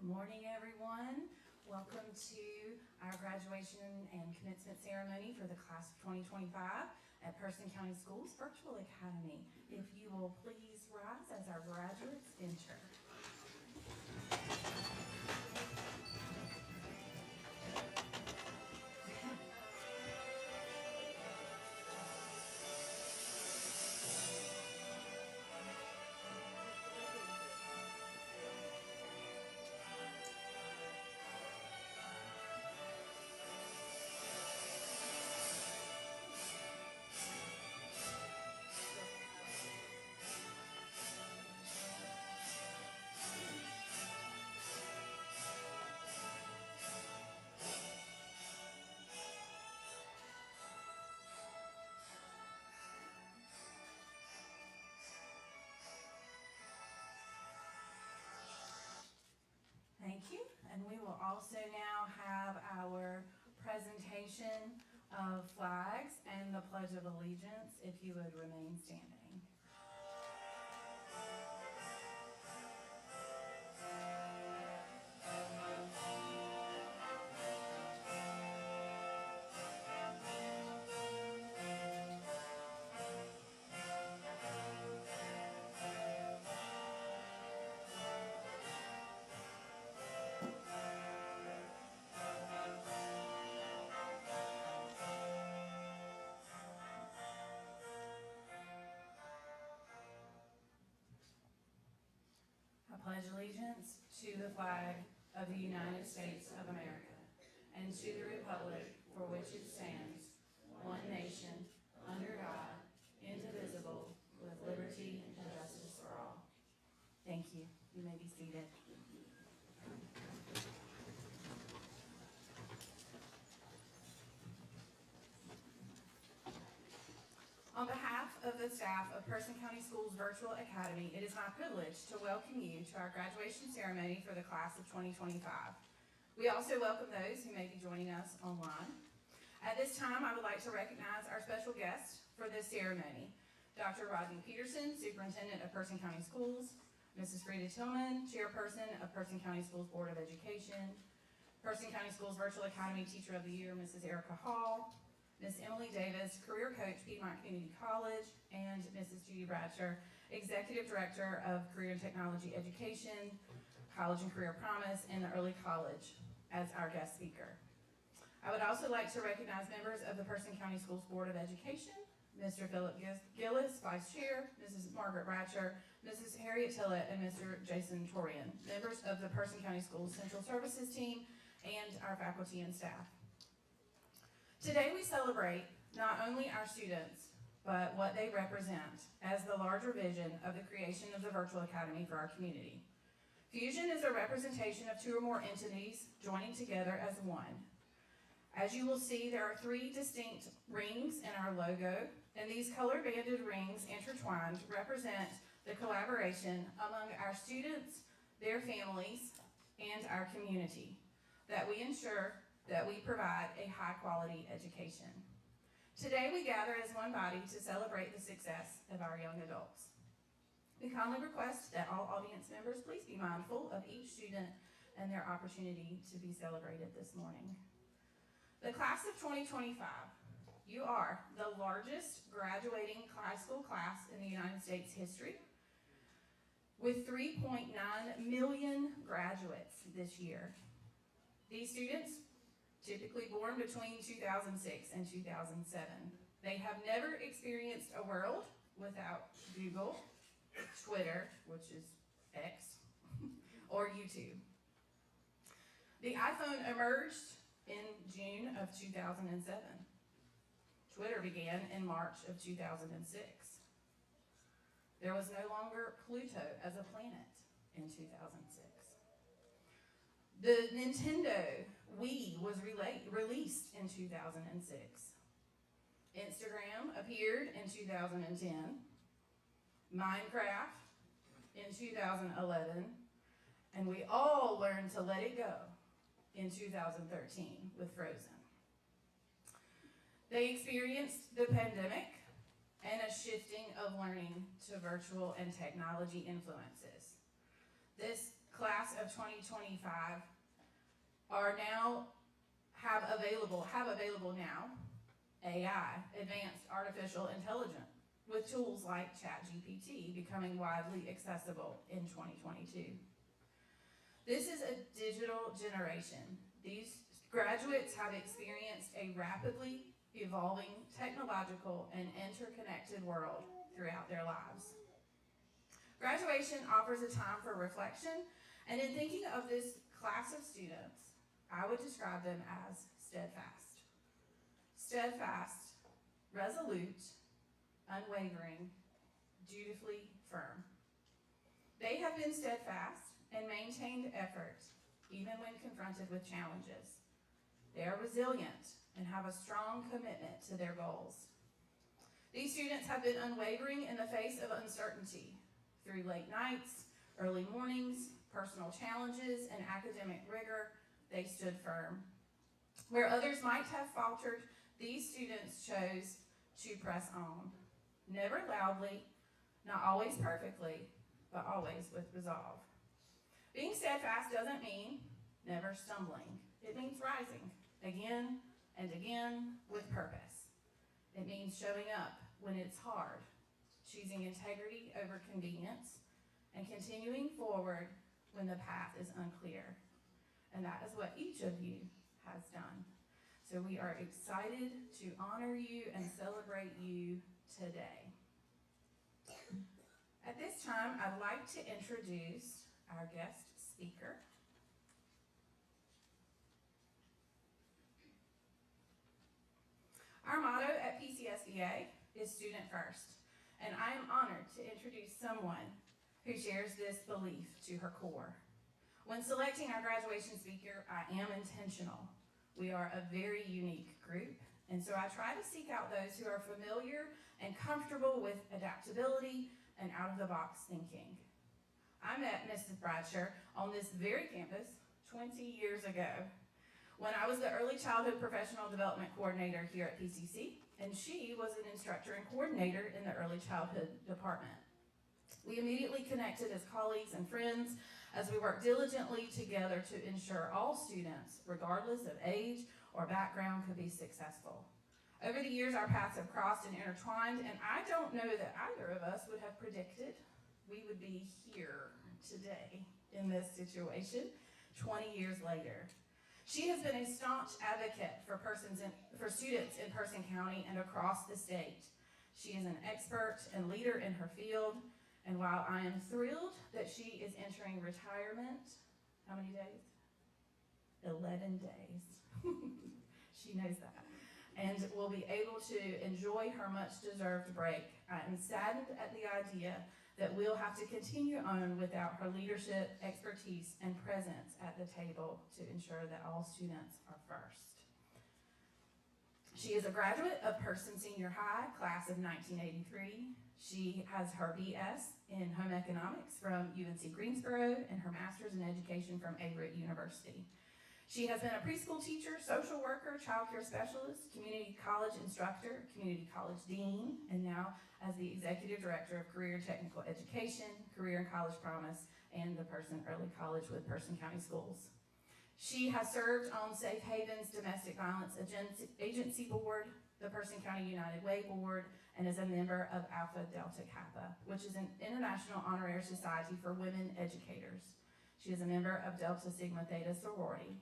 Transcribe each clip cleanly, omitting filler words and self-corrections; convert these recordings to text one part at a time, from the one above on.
Good morning, everyone. Welcome to our graduation and commencement ceremony for the class of 2025 at Person County Schools Virtual Academy. If you will please rise as our graduates enter. Thank you. And we will also now have our presentation of flags and the Pledge of Allegiance, if you would remain standing. I pledge allegiance to the flag of the United States of America and to the republic for which it stands, one nation, under God, indivisible, with liberty and justice for all. Thank you. You may be seated. On behalf of the staff of Person County Schools Virtual Academy, it is my privilege to welcome you to our graduation ceremony for the class of 2025. We also welcome those who may be joining us online. At this time, I would like to recognize our special guest for this ceremony, Dr. Rodney Peterson, Superintendent of Person County Schools, Mrs. Frida Tillman, Chairperson of Person County Schools Board of Education, Person County Schools Virtual Academy Teacher of the Year, Mrs. Erica Hall, Ms. Emily Davis, Career Coach, Piedmont Community College, and Mrs. Judy Bratcher, Executive Director of Career and Technology Education, College and Career Promise, and the Early College as our guest speaker. I would also like to recognize members of the Person County Schools Board of Education, Mr. Philip Gillis, Vice Chair, Mrs. Margaret Bratcher, Mrs. Harriet Tillett, and Mr. Jason Torian, members of the Person County Schools Central Services Team, and our faculty and staff. Today we celebrate not only our students, but what they represent as the larger vision of the creation of the Virtual Academy for our community. Fusion is a representation of two or more entities joining together as one. As you will see, there are three distinct rings in our logo, and these color-banded rings intertwined represent the collaboration among our students, their families, and our community, that we ensure that we provide a high-quality education. Today, we gather as one body to celebrate the success of our young adults. We kindly request that all audience members please be mindful of each student and their opportunity to be celebrated this morning. The class of 2025, you are the largest graduating high school class in the United States history, with 3.9 million graduates this year. These students, typically born between 2006 and 2007. They have never experienced a world without Google, Twitter, which is X, or YouTube. The iPhone emerged in June of 2007. Twitter began in March of 2006. There was no longer Pluto as a planet in 2006. The Nintendo Wii was released in 2006. Instagram appeared in 2010. Minecraft in 2011. And we all learned to let it go in 2013 with Frozen. They experienced the pandemic and a shifting of learning to virtual and technology influences. This class of 2025 have available now AI, advanced artificial intelligence, with tools like ChatGPT becoming widely accessible in 2022. This is a digital generation. These graduates have experienced a rapidly evolving technological and interconnected world throughout their lives. Graduation offers a time for reflection, and in thinking of this class of students, I would describe them as steadfast. Steadfast, resolute, unwavering, dutifully firm. They have been steadfast and maintained effort even when confronted with challenges. They are resilient and have a strong commitment to their goals. These students have been unwavering in the face of uncertainty. Through late nights, early mornings, personal challenges, and academic rigor, they stood firm. Where others might have faltered, these students chose to press on. Never loudly, not always perfectly, but always with resolve. Being steadfast doesn't mean never stumbling. It means rising again and again with purpose. It means showing up when it's hard, choosing integrity over convenience, and continuing forward when the path is unclear. And that is what each of you has done. So we are excited to honor you and celebrate you today. At this time, I'd like to introduce our guest speaker. Our motto at PCSBA is Student First, and I am honored to introduce someone who shares this belief to her core. When selecting our graduation speaker, I am intentional. We are a very unique group, and so I try to seek out those who are familiar and comfortable with adaptability and out-of-the-box thinking. I met Mrs. Bradsher on this very campus 20 years ago when I was the Early Childhood Professional Development Coordinator here at PCC, and she was an instructor and coordinator in the Early Childhood Department. We immediately connected as colleagues and friends as we worked diligently together to ensure all students, regardless of age or background, could be successful. Over the years, our paths have crossed and intertwined, and I don't know that either of us would have predicted we would be here today in this situation 20 years later. She has been a staunch advocate for students in Person County and across the state. She is an expert and leader in her field, and while I am thrilled that she is entering retirement, how many days? 11 days. She knows that. And will be able to enjoy her much-deserved break. I am saddened at the idea that we'll have to continue on without her leadership, expertise, and presence at the table to ensure that all students are first. She is a graduate of Person Senior High, class of 1983. She has her BS in Home Economics from UNC Greensboro and her Master's in Education from Averett University. She has been a preschool teacher, social worker, child care specialist, community college instructor, community college dean, and now as the executive director of Career Technical Education, Career and College Promise, and the Person Early College with Person County Schools. She has served on Safe Haven's Domestic Violence Agency Board, the Person County United Way Board, and is a member of Alpha Delta Kappa, which is an international honorary society for women educators. She is a member of Delta Sigma Theta sorority.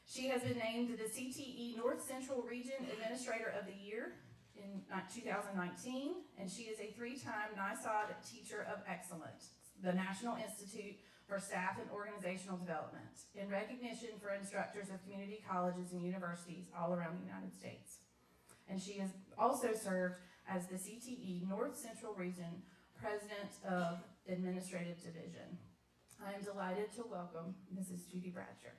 She has been named the CTE North Central Region Administrator of the Year in 2019, and she is a 3-time NISOD Teacher of Excellence, the National Institute for Staff and Organizational Development, in recognition for instructors of community colleges and universities all around the United States. And she has also served as the CTE North Central Region President of Administrative Division. I am delighted to welcome Mrs. Judy Bradsher.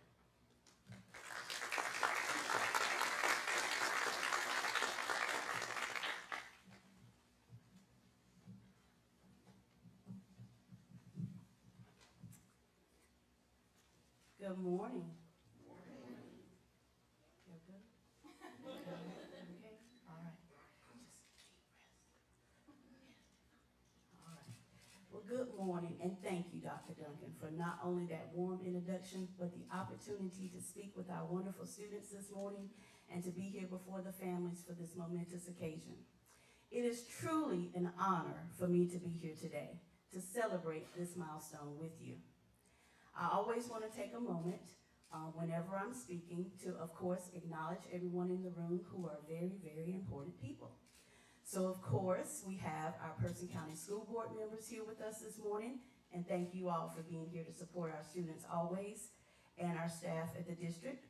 Good morning. Feel good? Okay. All right. Just deep breath. All right. Well, good morning, and thank you. Dr. Duncan, for not only that warm introduction, but the opportunity to speak with our wonderful students this morning and to be here before the families for this momentous occasion. It is truly an honor for me to be here today to celebrate this milestone with you. I always want to take a moment whenever I'm speaking to, of course, acknowledge everyone in the room who are very, very important people. So, of course, we have our Person County School Board members here with us this morning, and thank you all for being here to support our students always, and our staff at the district.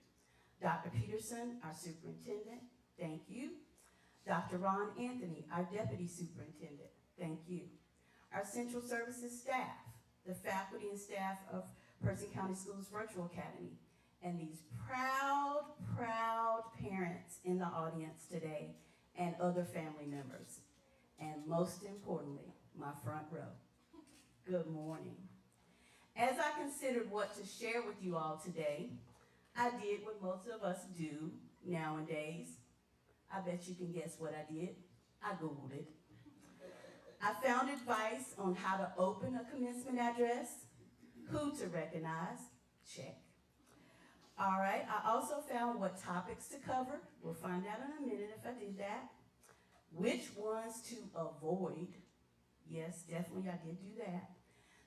Dr. Peterson, our superintendent, thank you. Dr. Ron Anthony, our deputy superintendent, thank you. Our central services staff, the faculty and staff of Person County Schools Virtual Academy, and these proud, proud parents in the audience today, and other family members. And most importantly, my front row. Good morning. As I considered what to share with you all today, I did what most of us do nowadays. I bet you can guess what I did. I Googled it. I found advice on how to open a commencement address, who to recognize, check. All right, I also found what topics to cover. We'll find out in a minute if I did that. Which ones to avoid. Yes, definitely I did do that.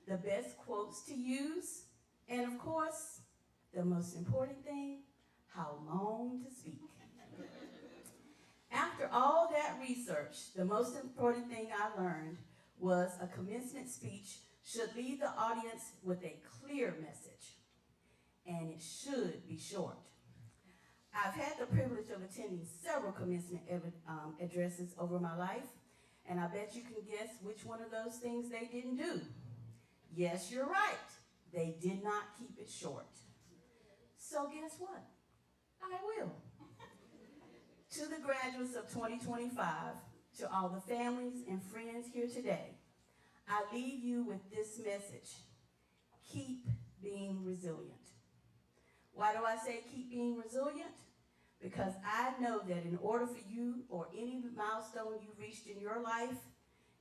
The best quotes to use. And of course, the most important thing, how long to speak. After all that research, the most important thing I learned was a commencement speech should leave the audience with a clear message, and it should be short. I've had the privilege of attending several commencement addresses over my life, and I bet you can guess which one of those things they didn't do. Yes, you're right. They did not keep it short. So guess what? I will. To the graduates of 2025, to all the families and friends here today, I leave you with this message. Keep being resilient. Why do I say keep being resilient? Because I know that in order for you or any milestone you've reached in your life,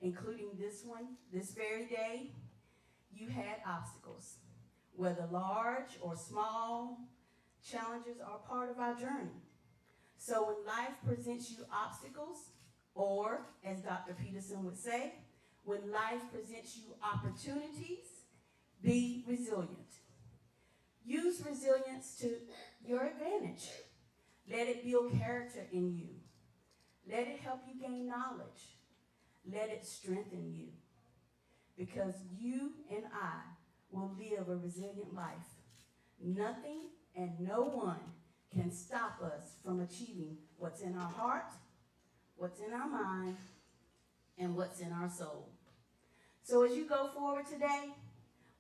including this one, this very day, you had obstacles. Whether large or small, challenges are part of our journey. So when life presents you obstacles, or as Dr. Peterson would say, when life presents you opportunities, be resilient. Use resilience to your advantage. Let it build character in you. Let it help you gain knowledge. Let it strengthen you. Because you and I will live a resilient life. Nothing and no one can stop us from achieving what's in our heart, what's in our mind, and what's in our soul. So as you go forward today,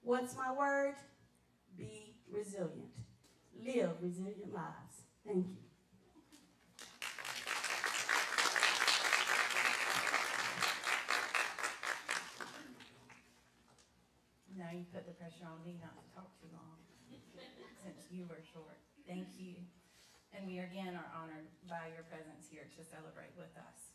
what's my word? Be resilient. Live resilient lives. Thank you. Now you put the pressure on me not to talk too long, since you were short. Thank you. And we again are honored by your presence here to celebrate with us.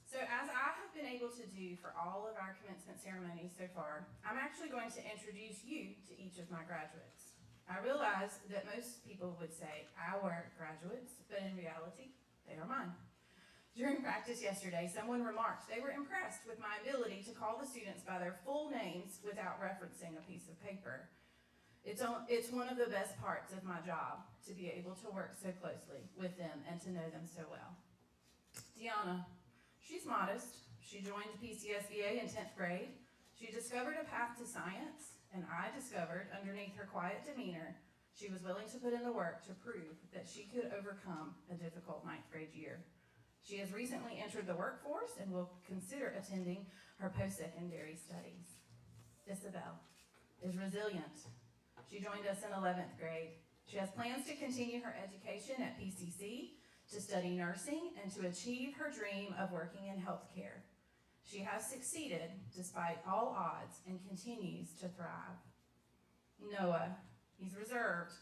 So as I have been able to do for all of our commencement ceremonies so far, I'm actually going to introduce you to each of my graduates. I realize that most people would say our graduates, but in reality, they are mine. During practice yesterday, someone remarked they were impressed with my ability to call the students by their full names without referencing a piece of paper. It's one of the best parts of my job to be able to work so closely with them and to know them so well. Deanna, she's modest. She joined PCSBA in 10th grade. She discovered a path to science, and I discovered underneath her quiet demeanor, she was willing to put in the work to prove that she could overcome a difficult 9th grade year. She has recently entered the workforce and will consider attending her post-secondary studies. Isabel is resilient. She joined us in 11th grade. She has plans to continue her education at PCC, to study nursing, and to achieve her dream of working in healthcare. She has succeeded despite all odds and continues to thrive. Noah, he's reserved.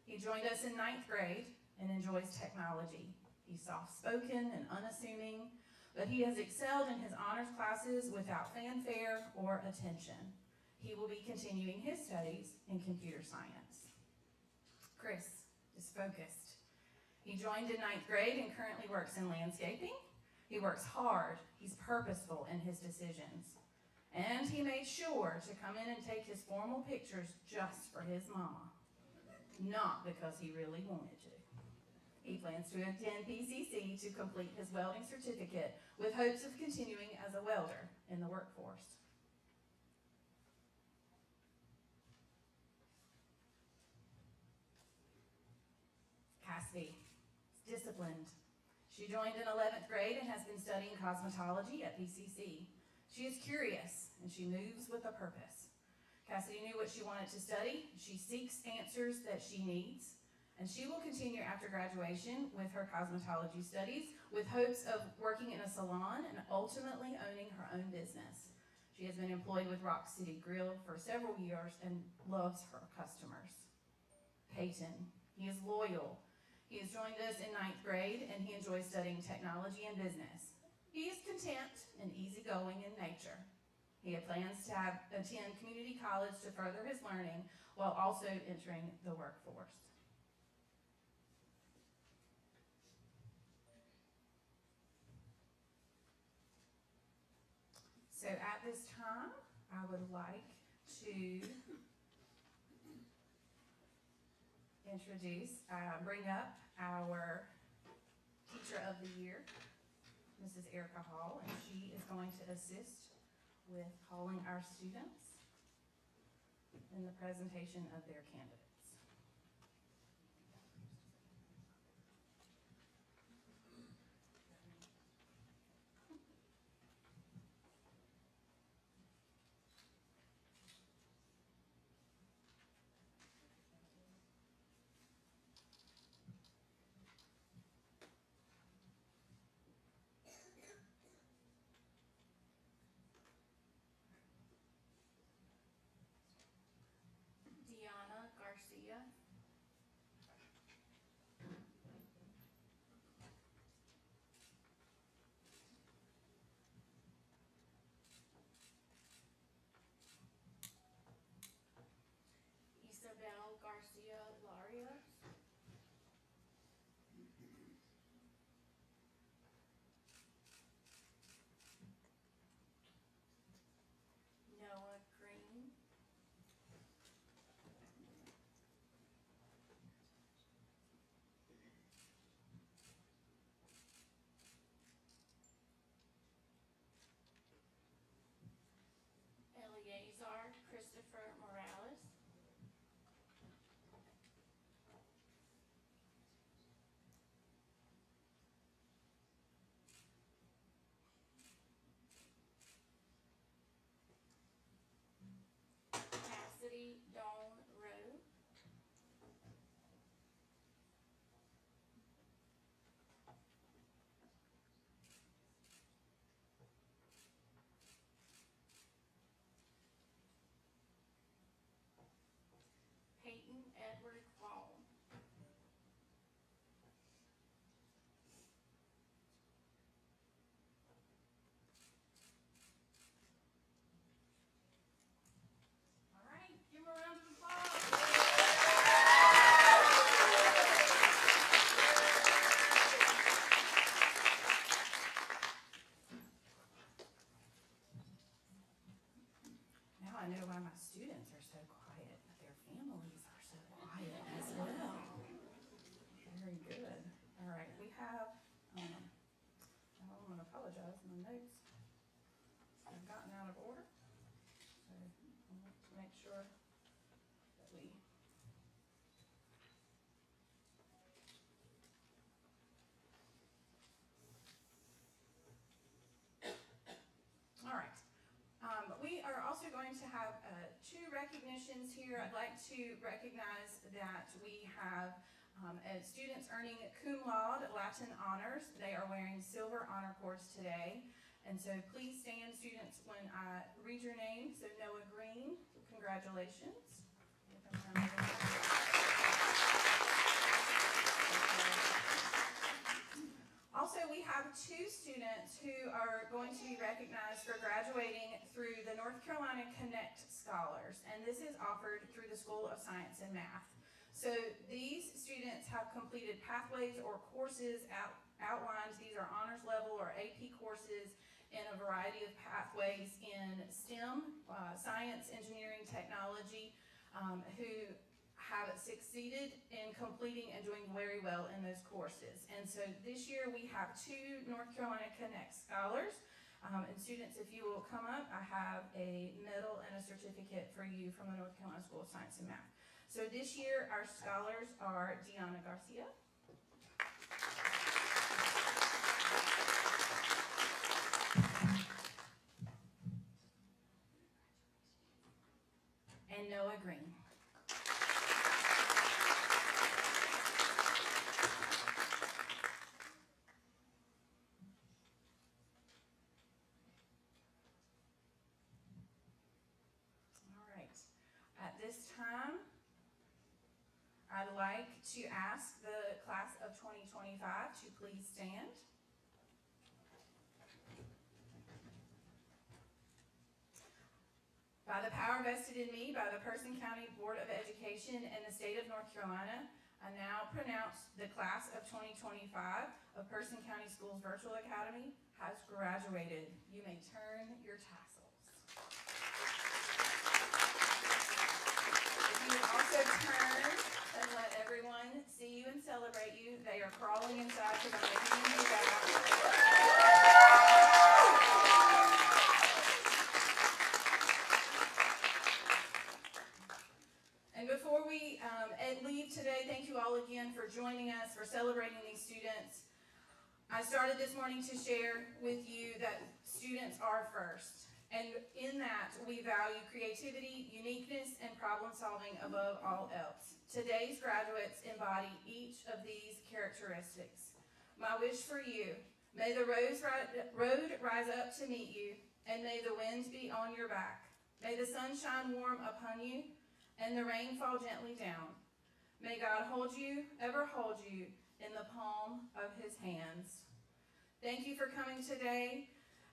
He joined us in 9th grade and enjoys technology. He's soft-spoken and unassuming, but he has excelled in his honors classes without fanfare or attention. He will be continuing his studies in computer science. Chris is focused. He joined in 9th grade and currently works in landscaping. He works hard. He's purposeful in his decisions. And he made sure to come in and take his formal pictures just for his mama, not because he really wanted to. He plans to attend PCC to complete his welding certificate with hopes of continuing as a welder in the workforce. Cassidy is disciplined. She joined in 11th grade and has been studying cosmetology at PCC. She is curious and she moves with a purpose. Cassidy knew what she wanted to study. She seeks answers that she needs, and she will continue after graduation with her cosmetology studies with hopes of working in a salon and ultimately owning her own business. She has been employed with Rock City Grill for several years and loves her customers. Peyton, he is loyal. He has joined us in 9th grade and he enjoys studying technology and business. He is content and easygoing in nature. He had plans to attend community college to further his learning while also entering the workforce. So at this time, I would like to bring up our Teacher of the Year, Mrs. Erica Hall, and she is going to assist with calling our students in the presentation of their candidates. Deanna Garcia. Isabel Garcia Larios. Noah Green. Eleazar Christopher Morales. Cassidy Dawn Rowe. Peyton Edward Wall. All right, give them a round of applause. Now I know why my students are so quiet, but their families are so quiet as well. Very good. All right, we have, I'm going to apologize, my notes have gotten out of order. So I want to make sure that we all right. We are also going to have two recognitions here. I'd like to recognize that we have students earning cum laude Latin honors. They are wearing silver honor cords today. And so please stand, students, when I read your name. So Noah Green, congratulations. Also, we have two students who recognized for graduating through the North Carolina Connect Scholars, and this is offered through the School of Science and Math. So these students have completed pathways or courses outlined. These are honors level or AP courses in a variety of pathways in STEM, science, engineering, technology, who have succeeded in completing and doing very well in those courses. And so this year we have 2 North Carolina Connect Scholars. And students, if you will come up, I have a medal and a certificate for you from the North Carolina School of Science and Math. So this year our scholars are Deanna Garcia, and Noah Green. All right. At this time, I'd like to ask the class of 2025 to please stand. By the power vested in me by the Person County Board of Education and the state of North Carolina, I now pronounce the class of 2025 of Person County Schools Virtual Academy has graduated. You may turn your tassels. If you would also turn and let everyone see you and celebrate you. They are crawling inside because I'm making you back. And before we leave today, thank you all again for joining us, for celebrating these students. I started this morning to share with you that students are first. And in that, we value creativity, uniqueness, and problem solving above all else. Today's graduates embody each of these characteristics. My wish for you, may the road rise up to meet you, and may the winds be on your back. May the sun shine warm upon you, and the rain fall gently down. May God hold you, ever hold you, in the palm of his hands. Thank you for coming today.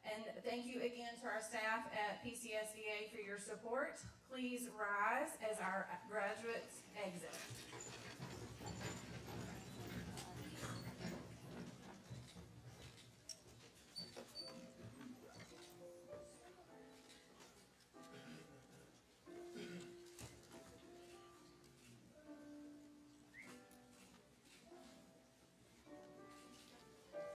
And thank you again to our staff at PCSVA for your support. Please rise as our graduates exit.